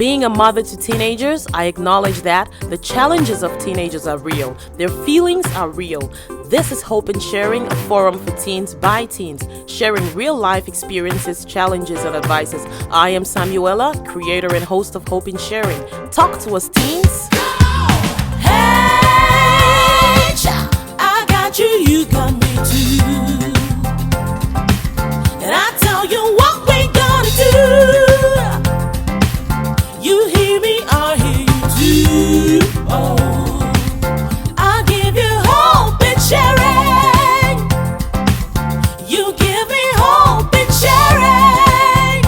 Being a mother to teenagers, I acknowledge that the challenges of teenagers are real. Their feelings are real. This is Hope and Sharing, a forum for teens by teens, sharing real-life experiences, challenges, and advices. I am Samuela, creator and host of Hope and Sharing. Talk to us, teens. Hey, I got you, you got me too. And I tell you what we gonna do. You hear me, I hear you too. Oh, I give you hope and sharing. You give me hope and sharing.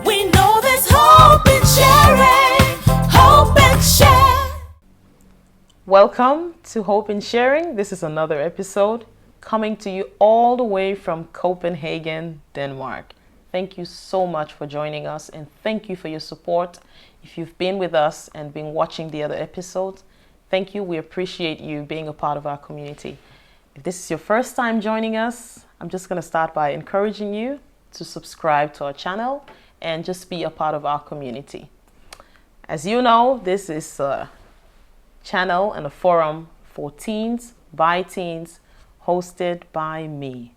We know there's hope and sharing. Hope and share. Welcome to Hope and Sharing. This is another episode coming to you all the way from Copenhagen, Denmark. Thank you so much for joining us, and thank you for your support. If you've been with us and been watching the other episodes, thank you. We appreciate you being a part of our community. If this is your first time joining us, I'm just going to start by encouraging you to subscribe to our channel and just be a part of our community. As you know, this is a channel and a forum for teens by teens, hosted by me.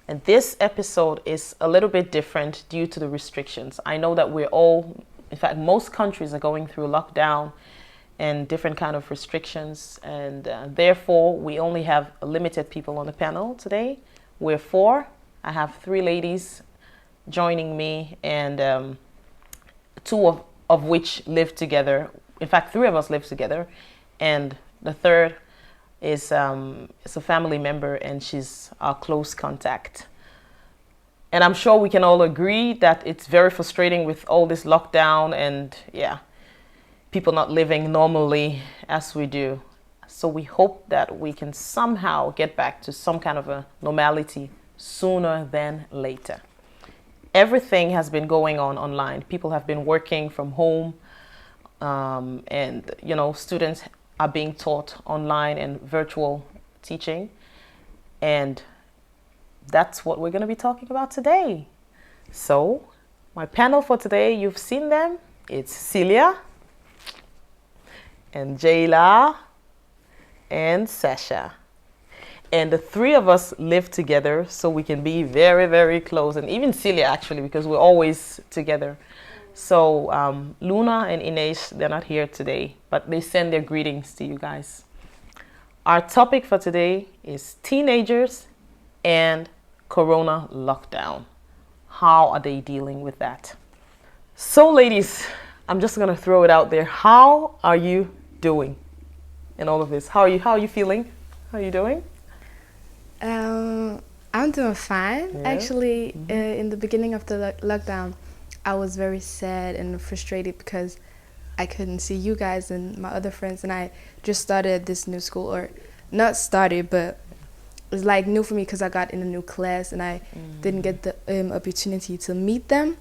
And this episode is a little bit different due to the restrictions. I know that we're all, in fact, most countries are going through lockdown and different kind of restrictions. And therefore, we only have limited people on the panel today. We're four. I have three ladies joining me, and two of which live together. In fact, three of us live together. And the third is a family member, and she's our close contact. And I'm sure we can all agree that it's very frustrating with all this lockdown and people not living normally as we do. So we hope that we can somehow get back to some kind of a normality sooner than later. Everything has been going on online. People have been working from home, and students are being taught online and virtual teaching. And that's what we're going to be talking about today. So my panel for today, you've seen them. It's Celia and Jayla and Sasha. And the three of us live together, so we can be very, very close. And even Celia, actually, because we're always together. So Luna and Ines, they're not here today, but they send their greetings to you guys. Our topic for today is teenagers and Corona lockdown. How are they dealing with that? So ladies, I'm just going to throw it out there. How are you doing in all of this? How are you feeling? How are you doing? I'm doing fine. Yeah. Actually, in the beginning of the lockdown, I was very sad and frustrated because I couldn't see you guys and my other friends, and I just started this new school, or not started, but it was like new for me because I got in a new class and I didn't get the opportunity to meet them.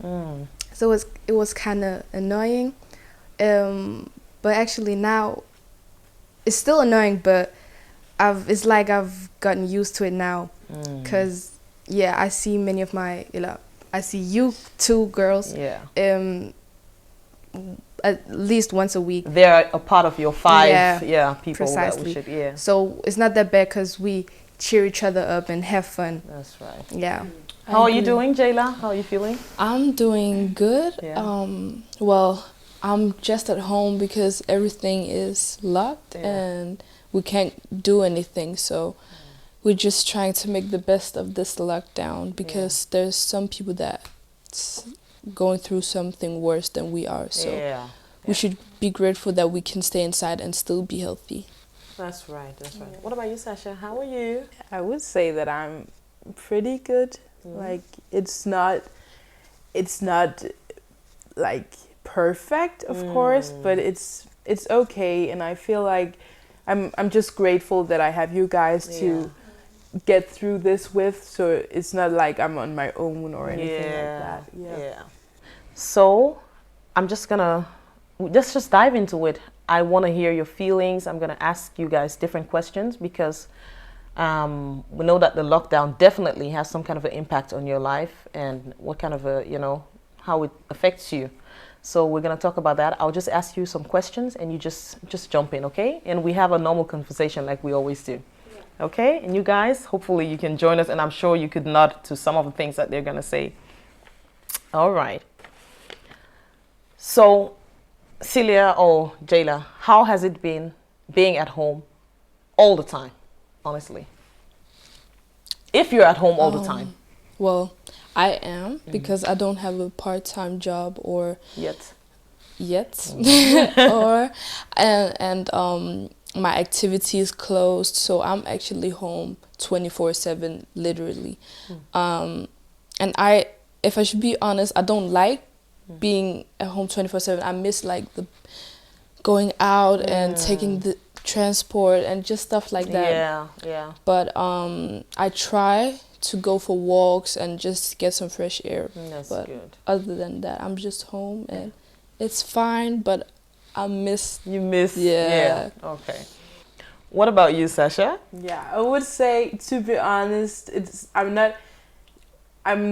So it was kind of annoying, but actually now it's still annoying, but it's like I've gotten used to it now, because I see many of my I see you two girls at least once a week. They're a part of your five people precisely. that we should, So it's not that bad because we cheer each other up and have fun. That's right. Yeah. How are you doing, Jayla? How are you feeling? I'm doing good. Yeah. Well, I'm just at home because everything is locked and we can't do anything. So we're just trying to make the best of this lockdown because there's some people that's going through something worse than we are. So we should be grateful that we can stay inside and still be healthy. That's right. What about you, Sasha? How are you? I would say that I'm pretty good. Like it's not like perfect, of course, but it's okay, and I feel like I'm just grateful that I have you guys to get through this with, so it's not like I'm on my own or anything like that. Yeah. So I'm just gonna just dive into it. I want to hear your feelings. I'm gonna ask you guys different questions because we know that the lockdown definitely has some kind of an impact on your life and what kind of a, how it affects you. So we're gonna talk about that. I'll just ask you some questions and you just jump in, okay? And we have a normal conversation like we always do. Okay? And you guys, hopefully you can join us, and I'm sure you could nod to some of the things that they're gonna say. All right. So, Celia or Jayla, how has it been being at home all the time, honestly? If you're at home all the time. Well, I am because I don't have a part-time job or Yet. or and my activity is closed, so I'm actually home 24/7, literally. And if I should be honest, I don't like being at home 24/7. I miss like the going out and taking the transport and just stuff like that. Yeah. But I try to go for walks and just get some fresh air. That's But good. other than that, I'm just home and it's fine, but I miss. You miss. Yeah. Okay. What about you, Sasha? Yeah, I would say, to be honest, I'm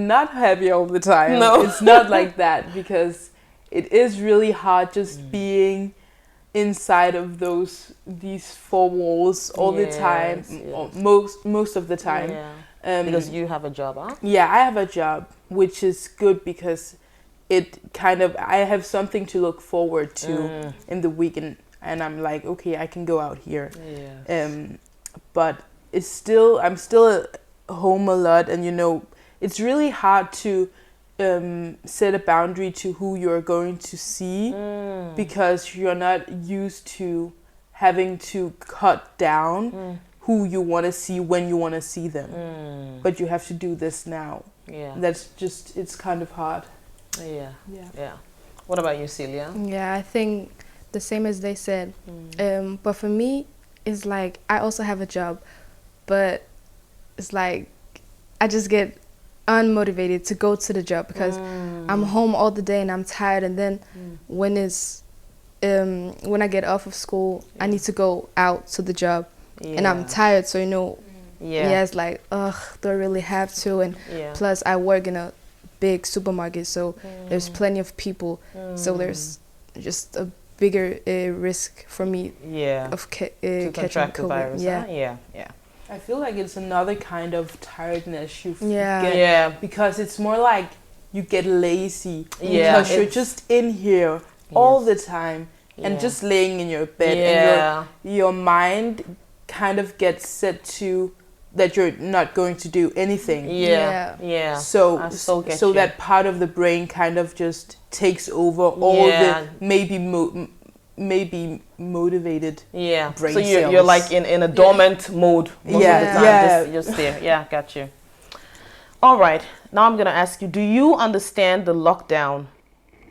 not happy all the time. No. It's not like that, because it is really hard just being inside of these four walls all the time, or most of the time. Yeah. Because you have a job, huh? Yeah, I have a job, which is good because I have something to look forward to in the weekend, and I'm like, okay, I can go out here. Yeah. But I'm still home a lot, and it's really hard to set a boundary to who you're going to see, because you're not used to having to cut down who you want to see when you want to see them. But you have to do this now. Yeah. It's kind of hard. Yeah. What about you, Celia? Yeah, I think the same as they said. But for me, it's like I also have a job, but it's like I just get unmotivated to go to the job because I'm home all the day and I'm tired, and then when I get off of school, I need to go out to the job, and I'm tired, so it's like, ugh, do I really have to? And plus I work in a big supermarket, so there's plenty of people, so there's just a bigger risk for me of catching contract the COVID. virus. Yeah. Huh? Yeah. I feel like it's another kind of tiredness you Yeah. get. Yeah. Because it's more like you get lazy. Yeah. Because you're just in here all the time and just laying in your bed. And your mind kind of gets set to that you're not going to do anything. Yeah. So I so get you. that part of the brain kind of just takes over all the maybe motivated brain so you're cells. like in a dormant mode most of the time. Just there. Yeah, got you. All right. Now I'm gonna ask you: do you understand the lockdown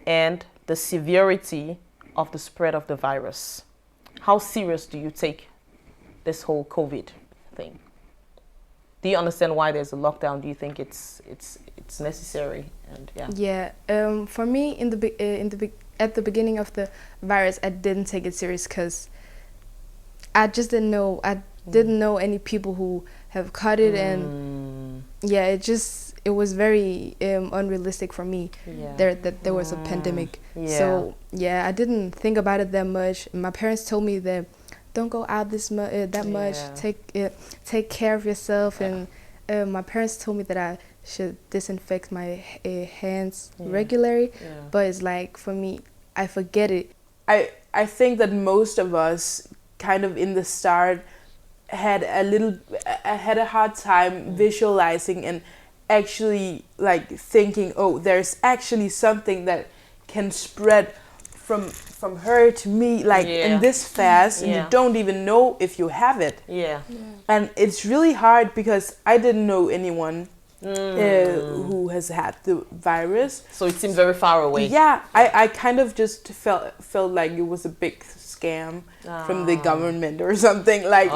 and the severity of the spread of the virus? How serious do you take this whole COVID thing? Do you understand why there's a lockdown? Do you think it's necessary? And for me, at the beginning of the virus, I didn't take it serious because I just didn't know. I didn't know any people who have caught it, and it was very unrealistic for me that there was a pandemic. So I didn't think about it that much. My parents told me that don't go out that much. Take care of yourself, and my parents told me that I should disinfect my hands regularly. But it's like, for me, I forget it. I think that most of us kind of in the start had a hard time visualizing and actually like thinking, oh, there's actually something that can spread from her to me like in this fast, and you don't even know if you have it. And it's really hard because I didn't know anyone who has had the virus. So it seemed very far away. Yeah, I kind of just felt like it was a big scam from the government or something, like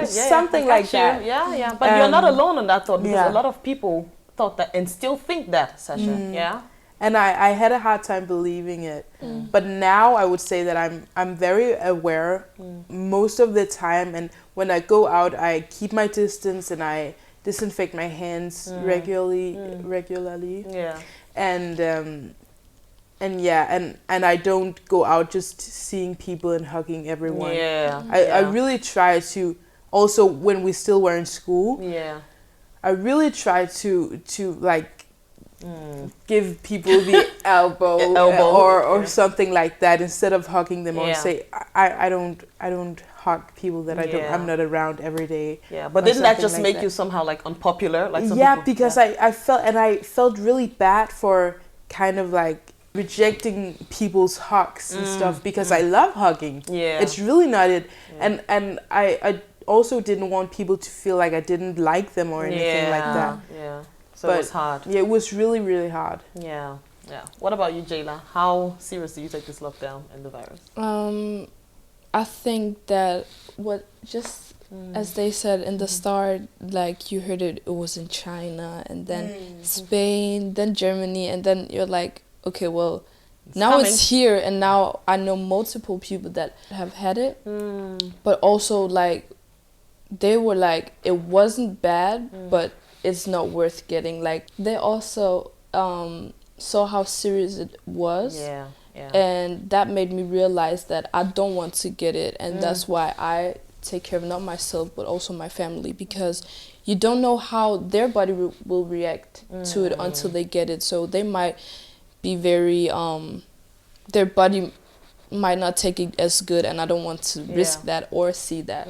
something like that. Yeah. But you're not alone in that thought, because a lot of people thought that and still think that, Sasha. And I had a hard time believing it. But now I would say that I'm very aware most of the time, and when I go out I keep my distance and I disinfect my hands regularly. And and yeah, and I don't go out just seeing people and hugging everyone. Yeah. I really try to, also when we still were in school, Yeah. I really try to like give people the elbow, or Yeah. something like that, instead of hugging them, or Yeah. say I don't hug people that Yeah. I'm not around every day. Yeah. But or didn't that something just like make that. you somehow like unpopular? Like some Yeah, people- because I felt really bad for kind of like rejecting people's hugs and stuff, because I love hugging. Yeah. It's really not it. Yeah. And I also didn't want people to feel like I didn't like them or anything like that. Yeah. So it But was hard. yeah, it was really, really hard. Yeah. Yeah. What about you, Jayla? How serious do you take this lockdown and the virus? I think that what just as they said in the start, like you heard it was in China and then Spain, then Germany, and then you're like, okay, well, now coming. it's here, and now I know multiple people that have had it, but also like they were like it wasn't bad, but it's not worth getting. Like they also saw how serious it was. Yeah. Yeah. And that made me realize that I don't want to get it, and that's why I take care of not myself but also my family, because you don't know how their body will react to it until they get it. So they might be very their body might not take it as good, and I don't want to risk that or see that.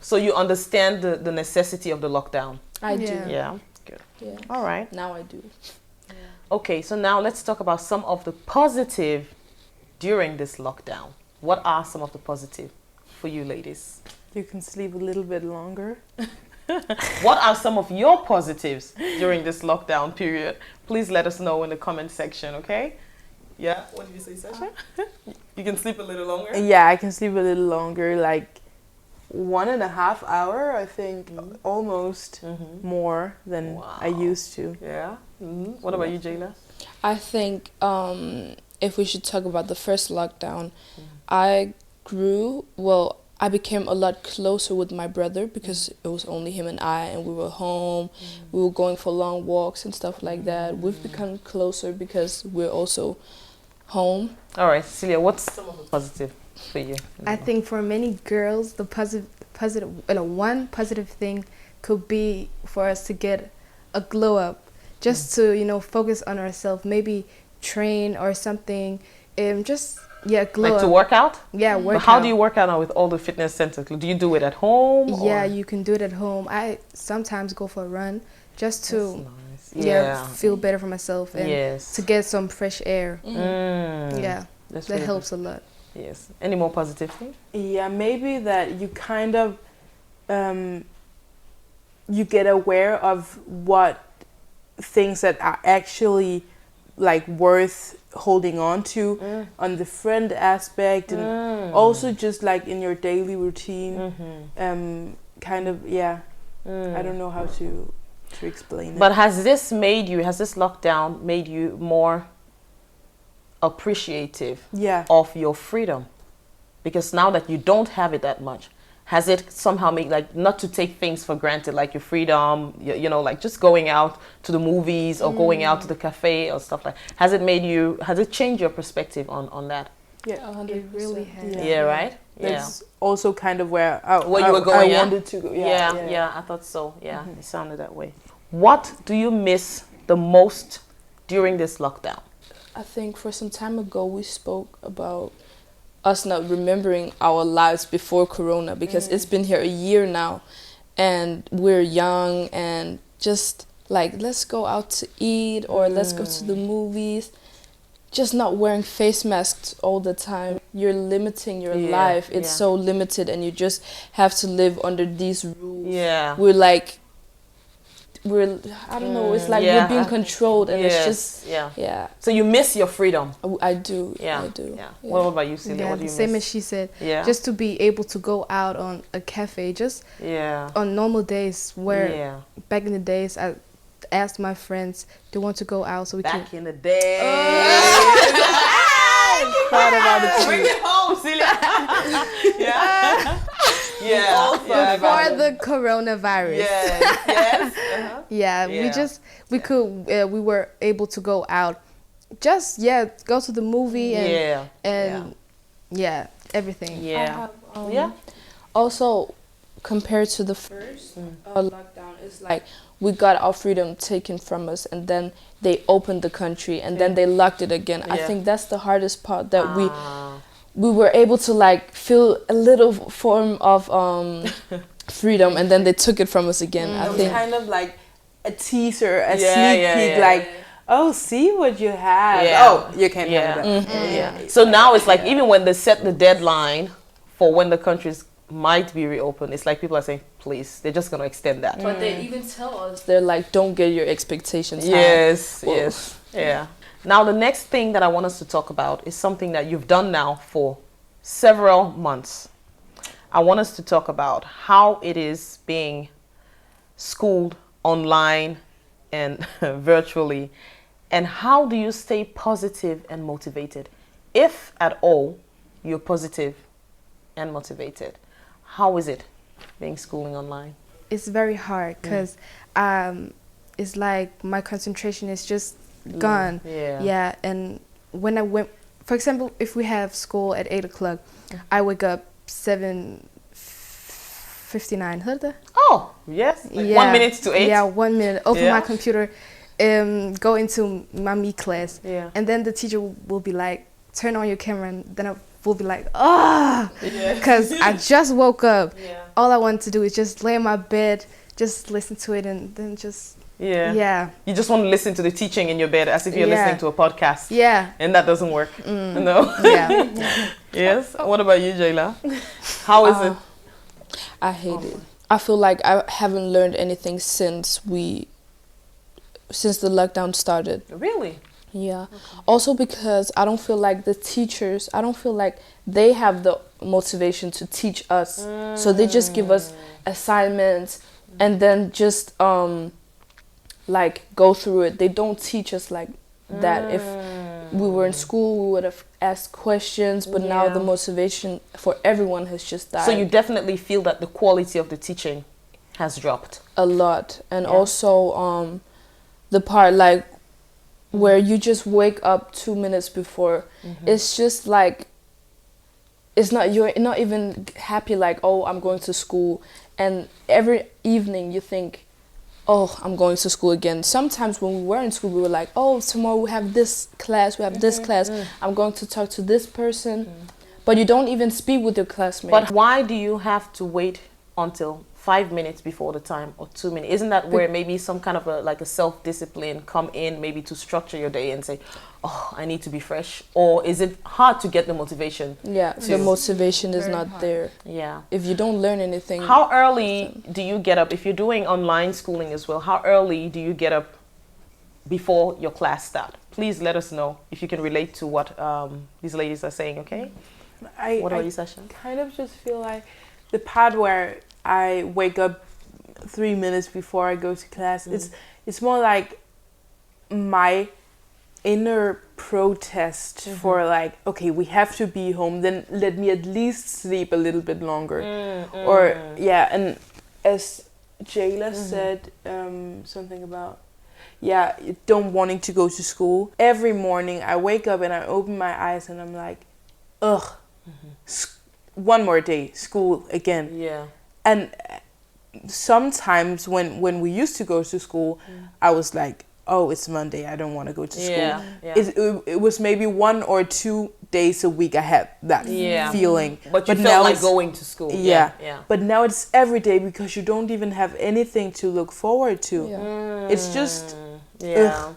So you understand the necessity of the lockdown. I do. Yeah. Yeah. Good. Yeah. All right. Now I do. Okay, so now let's talk about some of the positive during this lockdown. What are some of the positive for you ladies? You can sleep a little bit longer. What are some of your positives during this lockdown period? Please let us know in the comment section, okay? Yeah, what did you say, Sasha? You can sleep a little longer? Yeah, I can sleep a little longer, like 1.5 hours, I think, almost more than I used to. Yeah. What about you, Jayla? I think if we should talk about the first lockdown, I became a lot closer with my brother because it was only him and I, and we were home, we were going for long walks and stuff like that. We've become closer because we're also home. All right, Cecilia, what's some of the positive for you? I think for many girls, the one positive thing could be for us to get a glow up, just to focus on ourselves, maybe train or something, glow Like to up. work out? Yeah, work But how out. do you work out now with all the fitness centers? Do you do it at home? Yeah, or? you can do it at home. I sometimes go for a run just That's to nice. feel better for myself and Yes. to get some fresh air. That's Yeah, that really helps a lot. good. Yes. Any more positive thing? Yeah, maybe that you kind of you get aware of what things that are actually like worth holding on to on the friend aspect, and also just like in your daily routine. Kind of, yeah. I don't know how to explain it. But has this lockdown made you more appreciative Yeah. of your freedom? Because now that you don't have it that much, has it somehow made, like, not to take things for granted, like your freedom, like just going out to the movies or going out to the cafe or stuff like, has it changed your perspective on that? Yeah. 100%. It really has. Yeah, right? That's also kind of where Where you were going, I yeah? wanted to go. Yeah, I thought so. Yeah, it sounded that way. What do you miss the most during this lockdown? I think for some time ago we spoke about us not remembering our lives before Corona, because it's been here a year now and we're young and just like, let's go out to eat or let's go to the movies. Just not wearing face masks all the time. You're limiting your life. It's so limited and you just have to live under these rules. Yeah. I don't know, it's like we're being controlled, and it's just, So you miss your freedom. I do. Yeah. I do. Yeah. What about you, Celia? Yeah, What do the you same miss? as she said. Yeah. Just to be able to go out on a cafe, just on normal days, where back in the days I asked my friends, do you want to go out so we can... Back in the day. Thought about it too. Bring it home, Celia. Yeah. Before the coronavirus. Yes. Yeah, Yeah. we were able to go out just go to the movie and Yeah. and yeah, everything. Yeah. I have, Yeah. Also, compared to the first lockdown, it's like we got our freedom taken from us, and then they opened the country, and then they locked it again. I Yeah. think that's the hardest part, that Ah. we were able to like feel a little form of freedom, and then they took it from us again. It I was think kind of like a teaser, a Yeah, sneak yeah, peek, yeah. like, oh, see what you have. Yeah. Oh, you can't Yeah. have that. Yeah. So now it's like, even when they set the deadline for when the countries might be reopened, it's like people are saying, please, they're just going to extend that. But they even tell us, they're like, don't get your expectations high. Yes, Whoa. yes, yeah. Now, the next thing that I want us to talk about is something that you've done now for several months. I want us to talk about how it is being schooled online and virtually, and how do you stay positive and motivated? If at all you're positive and motivated, how is it being schooling online? It's very hard because it's like my concentration is just gone. Yeah. And when I went, for example, if we have school at 8 o'clock, I wake up 7:59. Heard that? Oh, yes. Like 1 minute to 8. Yeah, 1 minute. Open Yeah. my computer, go into my me class, Yeah. and then the teacher will be like, "Turn on your camera," and then I will be like, "Ah," because I just woke up. Yeah. All I want to do is just lay in my bed, just listen to it, and then just yeah. You just want to listen to the teaching in your bed as if you're Yeah. listening to a podcast. Yeah. And that doesn't work. No. Yeah. Yes. What about you, Jayla? How is it? I hate it. I feel like I haven't learned anything since the lockdown started. Really? Yeah. Also because I don't feel like the teachers, I don't feel like they have the motivation to teach us. So they just give us assignments and then just like go through it. They don't teach us like that. If we were in school, we would have asked questions, but now Yeah. the motivation for everyone has just died. So you definitely feel that the quality of the teaching has dropped. A lot. And Yeah. also the part like where you just wake up 2 minutes before, it's just like you're not even happy like, oh, I'm going to school, and every evening you think, oh, I'm going to school again. Sometimes when we were in school, we were like, oh, tomorrow we have this class, this class, I'm going to talk to this person, but you don't even speak with your classmates. But why do you have to wait until 5 minutes before the time or 2 minutes? Isn't that where maybe some kind of a self-discipline come in, maybe to structure your day and say, oh, I need to be fresh? Or is it hard to get the motivation? Yeah, the motivation is not there. Yeah. If you don't learn anything. How early do you get up? If you're doing online schooling as well, how early do you get up before your class start? Please let us know if you can relate to what these ladies are saying, okay? What about you, Sasha? Kind of just feel like the part where I wake up 3 minutes before I go to class, it's more like my inner protest for like, okay, we have to be home, then let me at least sleep a little bit longer. Or and as Jayla said, something about don't wanting to go to school. Every morning I wake up and I open my eyes and I'm like, ugh, one more day, school again. Yeah. And sometimes when we used to go to school, I was like, oh, it's Monday, I don't want to go to school. Yeah. It was maybe 1 or 2 days a week I had that feeling. But you now felt like it's- going to school. Yeah. Yeah. But now it's every day because you don't even have anything to look forward to. Yeah. It's just Yeah.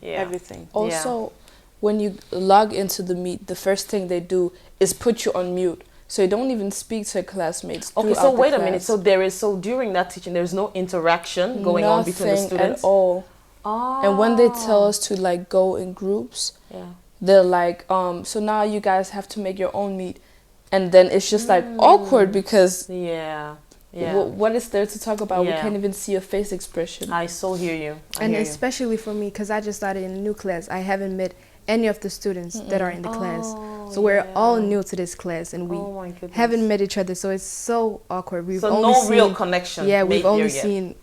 Yeah. everything. Also, when you log into the Meet, the first thing they do is put you on mute. So you don't even speak to your classmates. Okay, so throughout the wait a minute. class. So during that teaching, there's no interaction going on between the Nothing students? at all. Oh. And when they tell us to like go in groups, they're like, so now you guys have to make your own Meet. And then it's just like awkward because Yeah. Yeah. what is there to talk about? Yeah. We can't even see your face expression. I so hear you. I And hear you. especially for me, because I just started in a new class, I haven't met any of the students that are in the class. So we're all new to this class, and we Oh my goodness. haven't met each other. So it's so awkward. We've So only no seen, real connection. Yeah, made we've only here yet. seen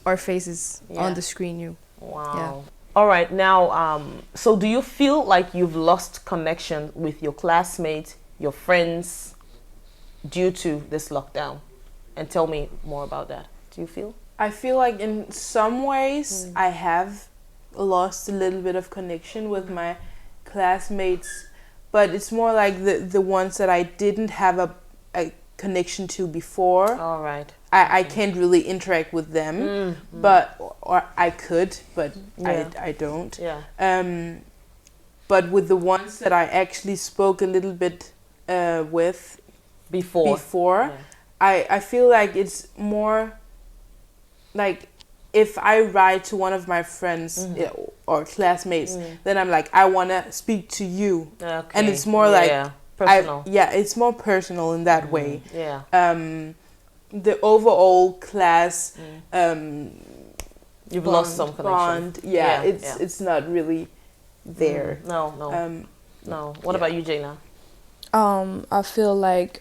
our faces Yeah. on the screen. Wow. All right, now, so do you feel like you've lost connection with your classmates, your friends, due to this lockdown? And tell me more about that. Do you feel? I feel like in some ways I have lost a little bit of connection with my classmates, but it's more like the ones that I didn't have a connection to before. All right. I can't really interact with them, but or I could, but Yeah. I don't. Yeah. But with the ones that I actually spoke a little bit with Before. before, I feel like it's more like if I write to one of my friends or classmates, then I'm like, I want to speak to you. Okay. And it's more like personal. it's more personal in that way. Yeah. The overall class You've lost some connection. bond, it's not really there. No. No. What about you, Jayla? I feel like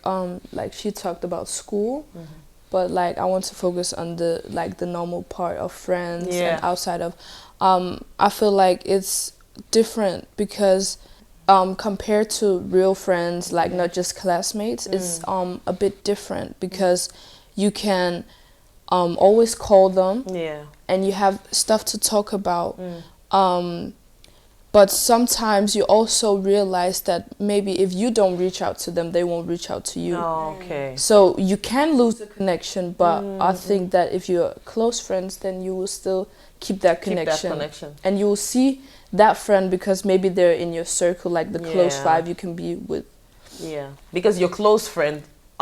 she talked about school, but like I want to focus on the normal part of friends Yeah. and outside of. I feel like it's different because compared to real friends, like not just classmates, it's a bit different because you can always call them Yeah. and you have stuff to talk about. But sometimes you also realize that maybe if you don't reach out to them, they won't reach out to you. Oh, okay. So you can lose the connection, but I think that if you're close friends, then you will still keep that Keep that connection. connection. And you will see that friend because maybe they're in your circle, like the close Yeah. five you can be with. Yeah. Because your close friend,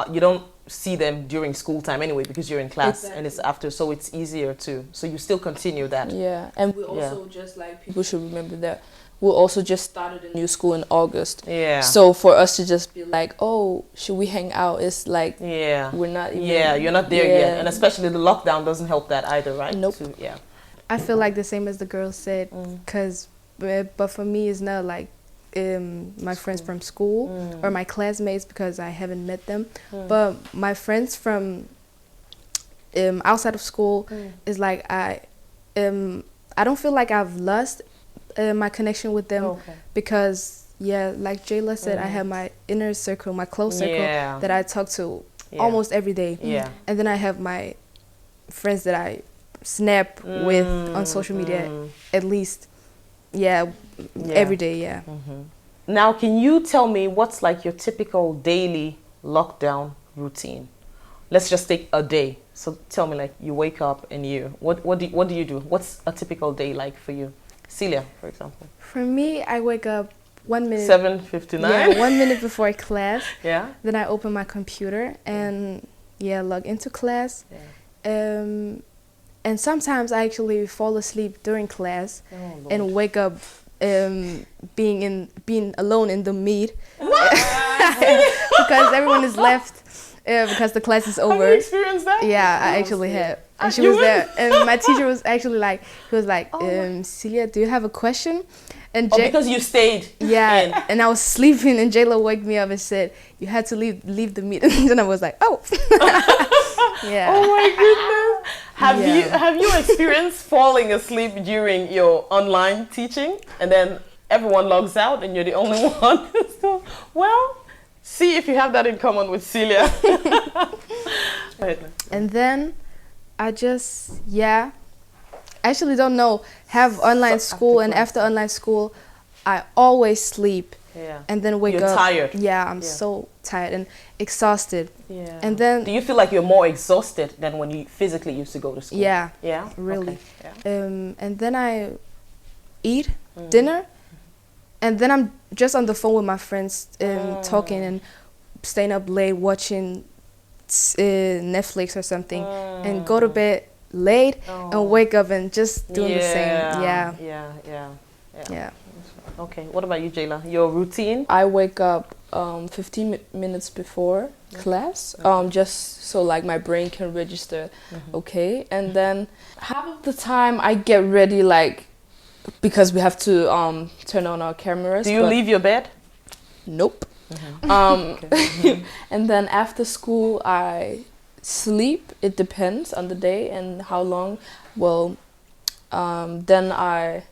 you don't see them during school time anyway because you're in class and it's after, so it's easier to. So you still continue that. Yeah, and we also just like people should remember that we also just started a new school in August. Yeah. So for us to just be like, oh, should we hang out? It's like Yeah. we're not even. Yeah, you're not there yet. And especially the lockdown doesn't help that either, right? Nope. Yeah. I feel like the same as the girls said, because but for me it's not like my friends from school or my classmates because I haven't met them, but my friends from outside of school is like I don't feel like I've lost my connection with them because like Jayla said, I have my inner circle, my close circle that I talk to almost every day, and then I have my friends that I snap with on social media at least every day. Now, can you tell me what's like your typical daily lockdown routine? Let's just take a day. So tell me, like, you wake up and what do you do? What's a typical day like for you? Celia, for example. For me, I wake up 1 minute 7:59. Yeah, 1 minute before class. Yeah. Then I open my computer and log into class. And sometimes I actually fall asleep during class and wake up being alone in the meet because everyone is left because the class is over. Have you experienced that? Yeah, I actually have. And she was there, and my teacher was actually like, Celia, do you have a question? And because you stayed. Yeah, and I was sleeping, and Jayla woke me up and said, "You had to leave the meet." And then I was like, "Oh." Yeah. Oh my goodness. Have you experienced falling asleep during your online teaching and then everyone logs out and you're the only one? So, well, see if you have that in common with Celia. And then I just I actually don't know, have online school, and after online school I always sleep. Yeah. And then wake up. You're tired. Yeah, I'm so tired and exhausted. Yeah. And then do you feel like you're more exhausted than when you physically used to go to school? Yeah. Yeah. Really. Okay. Yeah. And then I eat dinner, and then I'm just on the phone with my friends, talking and staying up late watching Netflix or something, and go to bed late and wake up and just doing the same. Yeah. Okay, what about you, Jayla? Your routine? I wake up 15 minutes before class, just so like my brain can register okay, and then half of the time I get ready, like, because we have to turn on our cameras. Do you leave your bed? Nope. And then after school I sleep. It depends on the day and how long. Well, then I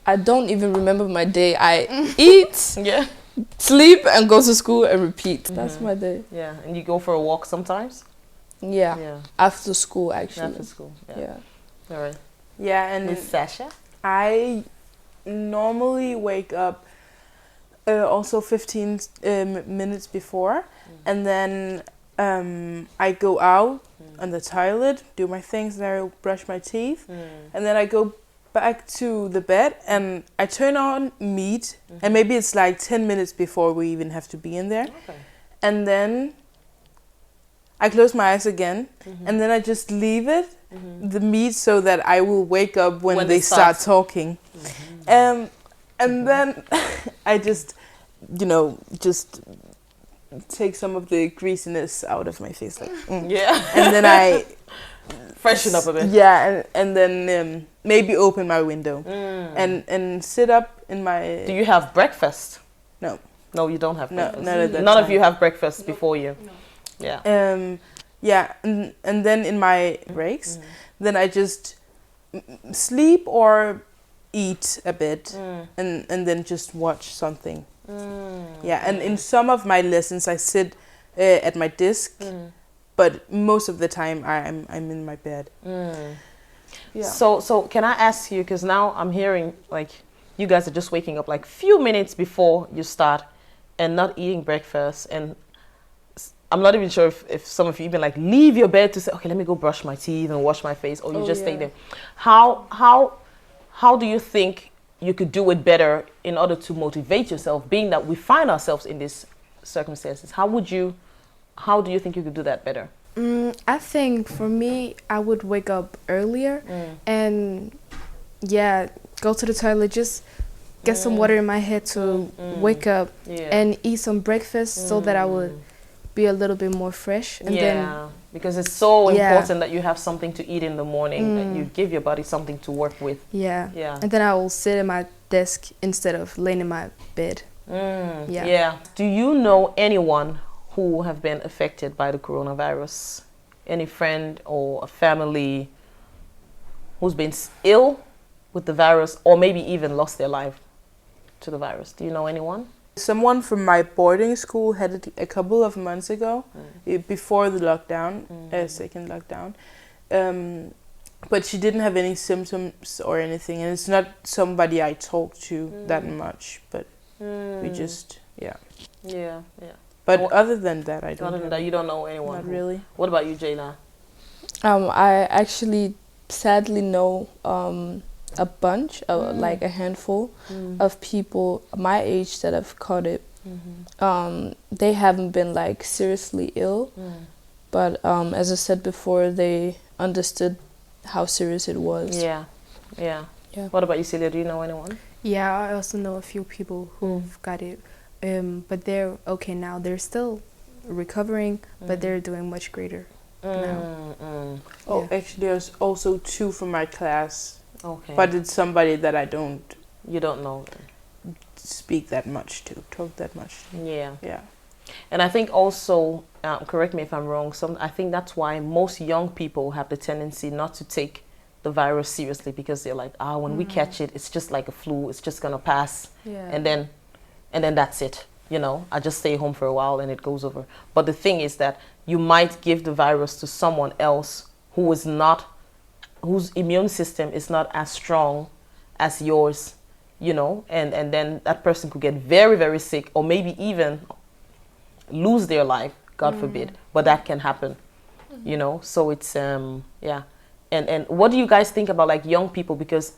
I don't even remember my day. I eat, Yeah. sleep, and go to school and repeat. That's my day. Yeah. And you go for a walk sometimes? Yeah. Yeah. After school, actually. After school. Yeah. Yeah. All right. Yeah, and Miss Sasha? I normally wake up also 15 minutes before, and then I go out on the toilet, do my things, then I brush my teeth, and then I go back to the bed and I turn on Meet, and maybe it's like 10 minutes before we even have to be in there, Okay. and then I close my eyes again, and then I just leave it, the Meet, so that I will wake up when they start talking. And then I just, just take some of the greasiness out of my face, like, Yeah. and then I Freshen up a bit. yeah, and then maybe open my window and sit up in my. Do you have breakfast? No. No, you don't have No, breakfast. not at that None of time. you have breakfast before you. No. Yeah. Yeah, and then in my breaks, then I just sleep or eat a bit, and then just watch something. Yeah, and in some of my lessons I sit at my desk, but most of the time I'm in my bed. Yeah. So can I ask you, because now I'm hearing like you guys are just waking up like few minutes before you start and not eating breakfast, and I'm not even sure if some of you even like leave your bed to say, okay, let me go brush my teeth and wash my face, or you just stay there. How do you think you could do it better in order to motivate yourself, being that we find ourselves in these circumstances? How do you think you could do that better? I think for me, I would wake up earlier and go to the toilet, just get some water in my head to wake up and eat some breakfast so that I would be a little bit more fresh. And then because it's so important that you have something to eat in the morning, that you give your body something to work with. Yeah. Yeah. And then I will sit at my desk instead of laying in my bed. Yeah. Do you know anyone who have been affected by the coronavirus? Any friend or a family who's been ill with the virus, or maybe even lost their life to the virus? Do you know anyone? Someone from my boarding school had it a couple of months ago, before the lockdown, second lockdown. But she didn't have any symptoms or anything, and it's not somebody I talk to that much, but we just, Yeah. But What- other than that, I don't Other than know. that, you don't know anyone. Not really. What about you, Jayla? I actually sadly know a bunch, like a handful of people my age that have caught it. They haven't been like seriously ill, but as I said before, they understood how serious it was. Yeah. What about you, Celia? Do you know anyone? Yeah, I also know a few people who've got it, but they're okay now. They're still recovering, but they're doing much greater now. Oh, Yeah. actually, there's also two from my class, Okay. but it's somebody that I don't you don't know. speak that much to, talk that much to. Yeah. Yeah. And I think also, correct me if I'm wrong, I think that's why most young people have the tendency not to take the virus seriously, because they're like, when we catch it, it's just like a flu, it's just gonna pass, and then that's it. I just stay home for a while and it goes over. But the thing is that you might give the virus to someone else whose immune system is not as strong as yours, and then that person could get very, very sick, or maybe even lose their life, God forbid. But that can happen, so it's and what do you guys think about like young people? Because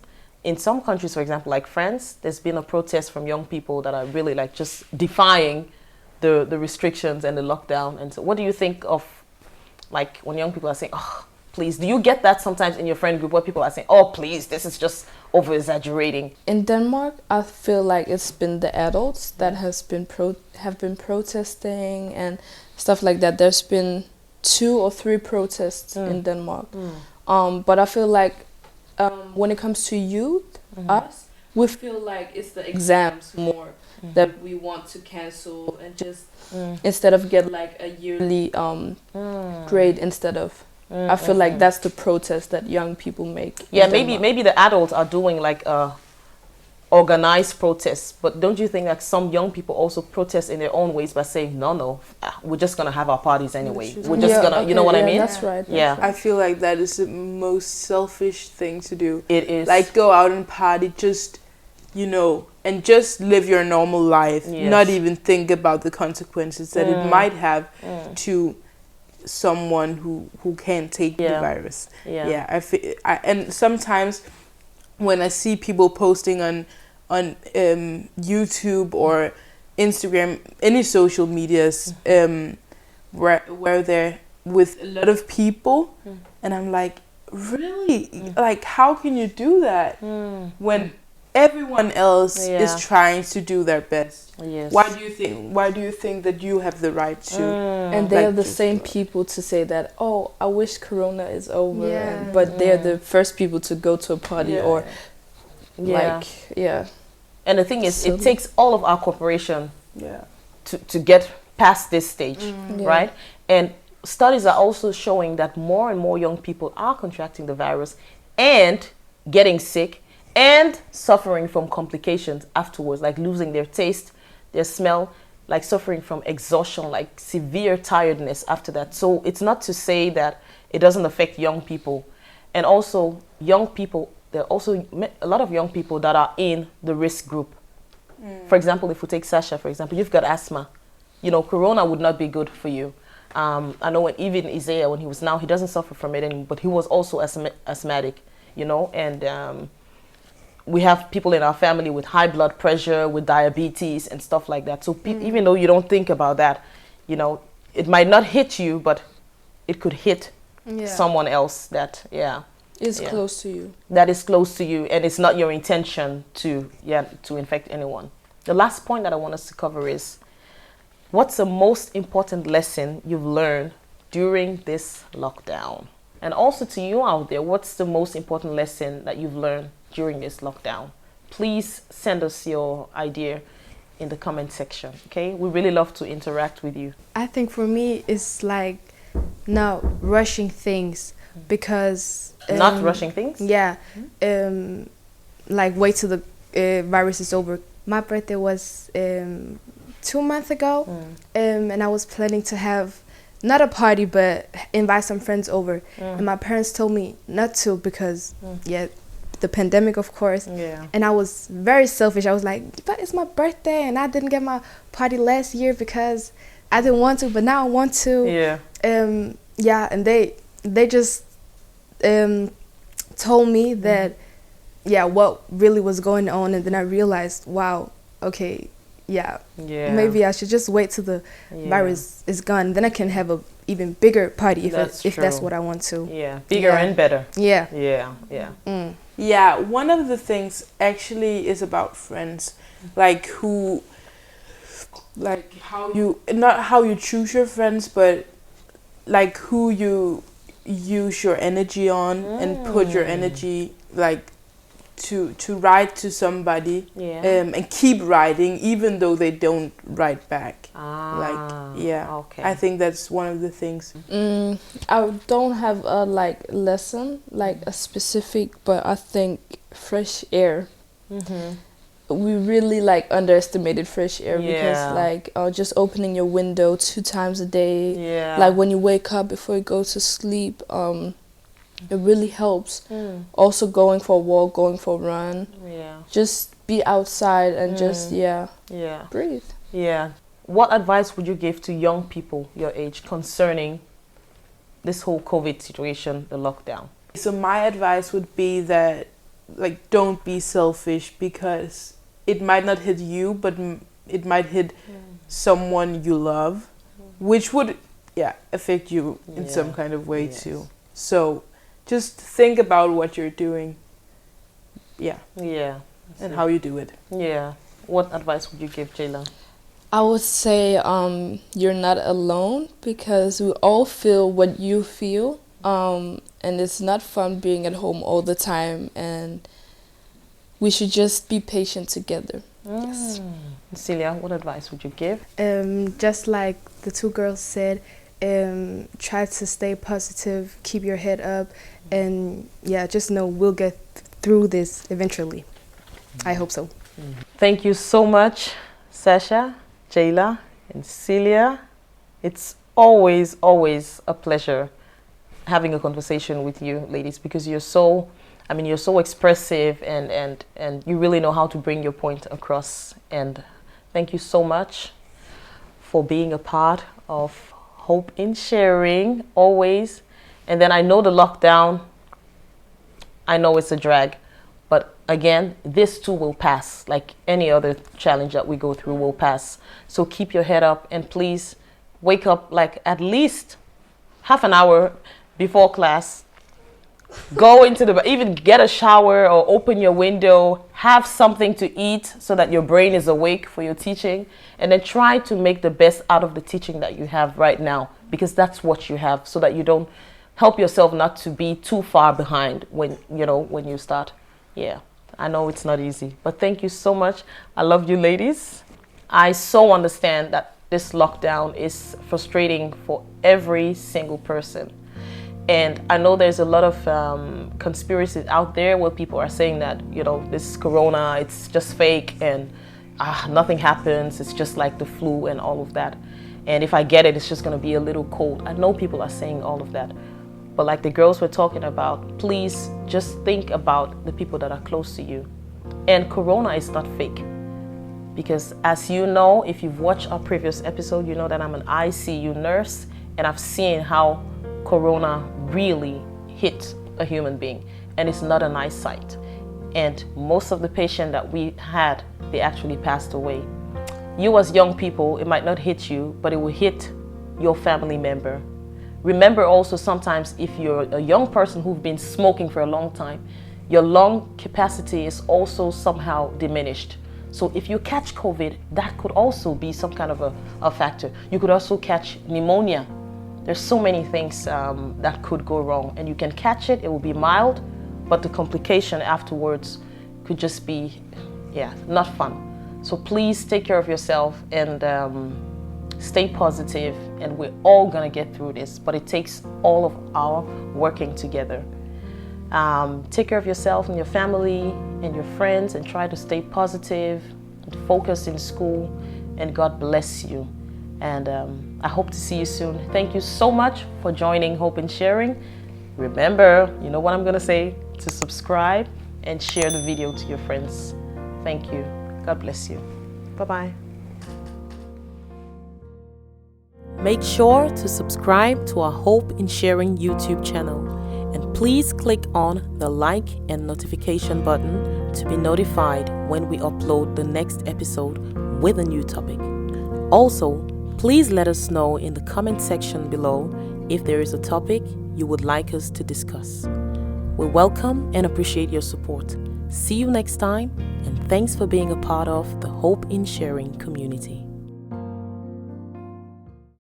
in some countries, for example, like France, there's been a protest from young people that are really like just defying the restrictions and the lockdown. And so what do you think of like when young people are saying, oh, please? Do you get that sometimes in your friend group where people are saying, oh, please, this is just over exaggerating? In Denmark, I feel like it's been the adults that have been protesting and stuff like that. There's been 2 or 3 protests in Denmark. But I feel like when it comes to youth, us, we feel like it's the exams more that we want to cancel and just instead of get like a yearly grade instead of. I feel like that's the protest that young people make. Yeah, in Denmark. maybe the adults are doing like organize protests, but don't you think that some young people also protest in their own ways by saying, no, we're just gonna have our parties anyway. We're just gonna, you know what I mean? That's right. Yeah. I feel like that is the most selfish thing to do. It is. Like, go out and party, just, you know, and just live your normal life. Yes. Not even think about the consequences that it might have to someone who can't take the virus. Yeah. And sometimes when I see people posting on YouTube or Instagram, any social medias, where they're with a lot of people, and I'm like, really? Like, how can you do that when everyone else is trying to do their best? Yes. Why do you think that you have the right to? And they like, are the just same do it? people to say that, oh, I wish Corona is over. Yeah. But they're the first people to go to a party or like, And the thing is, So- it takes all of our cooperation Yeah. to get past this stage, Yeah. right? And studies are also showing that more and more young people are contracting the virus and getting sick and suffering from complications afterwards, like losing their taste, their smell, like suffering from exhaustion, like severe tiredness after that. So it's not to say that it doesn't affect young people. And also young people, there are also a lot of young people that are in the risk group. For example, if we take Sasha, for example, you've got asthma. You know, Corona would not be good for you. I know even Isaiah, when he was now, he doesn't suffer from it anymore, but he was also asthmatic, you know, and we have people in our family with high blood pressure, with diabetes and stuff like that. So even though you don't think about that, you know, it might not hit you, but it could hit someone else that, it's close to you. that is close to you, and it's not your intention to infect anyone. The last point that I want us to cover is, what's the most important lesson you've learned during this lockdown? And also to you out there, what's the most important lesson that you've learned during this lockdown? Please send us your idea in the comment section, okay? We really love to interact with you. I think for me, it's like not rushing things because... Not rushing things? Yeah. Like wait till the virus is over. My birthday was 2 months ago, and I was planning to have not a party, but invite some friends over. And my parents told me not to because, the pandemic, of course. Yeah. And I was very selfish. I was like, but it's my birthday, and I didn't get my party last year because I didn't want to, but now I want to. Yeah. And they just told me that, what really was going on, and then I realized, wow, okay, maybe I should just wait till the virus is gone. Then I can have a even bigger party if that's what I want to. Yeah, bigger and better. Yeah. Yeah. Yeah, one of the things actually is about friends, like how you, not how you choose your friends, but like who you use your energy on and put your energy like to write to somebody and keep writing even though they don't write back. Okay. I think that's one of the things. I don't have a lesson, a specific, but I think fresh air. We really underestimated fresh air because just opening your window 2 times a day, like when you wake up before you go to sleep, it really helps. Also going for a walk, going for a run, just be outside and just breathe. Yeah. What advice would you give to young people your age concerning this whole COVID situation, the lockdown? So my advice would be that don't be selfish, because it might not hit you, but it might hit someone you love, which would affect you in some kind of way too. So just think about what you're doing. And how you do it. What advice would you give, Jayla? I would say you're not alone, because we all feel what you feel, and it's not fun being at home all the time, and we should just be patient together. Yes. Celia, what advice would you give? Just like the 2 girls said, try to stay positive, keep your head up, and just know we'll get through this eventually. I hope so. Thank you so much, Sasha, Jayla, and Celia. It's always, always a pleasure having a conversation with you ladies, because you're so expressive, and you really know how to bring your point across. And thank you so much for being a part of Hope in Sharing always. And then I know the lockdown, I know it's a drag, but again, this too will pass. Like any other challenge that we go through will pass. So keep your head up, and please wake up like at least half an hour before class. Go into even get a shower or open your window, have something to eat so that your brain is awake for your teaching, and then try to make the best out of the teaching that you have right now, because that's what you have, so that you don't help yourself not to be too far behind when you start. Yeah, I know it's not easy, but thank you so much. I love you ladies. I so understand that this lockdown is frustrating for every single person. And I know there's a lot of conspiracies out there where people are saying that, this corona, it's just fake, and nothing happens. It's just like the flu and all of that. And if I get it, it's just going to be a little cold. I know people are saying all of that. But like the girls were talking about, please just think about the people that are close to you. And corona is not fake. Because as you know, if you've watched our previous episode, you know that I'm an ICU nurse, and I've seen how corona really hit a human being, and it's not a nice sight. And most of the patients that we had, they actually passed away. You as young people, it might not hit you, but it will hit your family member. Remember also, sometimes if you're a young person who've been smoking for a long time, your lung capacity is also somehow diminished. So if you catch COVID, that could also be some kind of a factor. You could also catch pneumonia. There's so many things that could go wrong, and you can catch it, it will be mild, but the complication afterwards could just be, not fun. So please take care of yourself, and stay positive, and we're all gonna get through this, but it takes all of our working together. Take care of yourself and your family and your friends, and try to stay positive and focus in school, and God bless you. And I hope to see you soon. Thank you so much for joining Hope in Sharing. Remember, you know what I'm gonna say, to subscribe and share the video to your friends. Thank you. God bless you. Bye-bye. Make sure to subscribe to our Hope in Sharing YouTube channel, and please click on the like and notification button to be notified when we upload the next episode with a new topic. Also, please let us know in the comment section below if there is a topic you would like us to discuss. We welcome and appreciate your support. See you next time, and thanks for being a part of the Hope in Sharing community.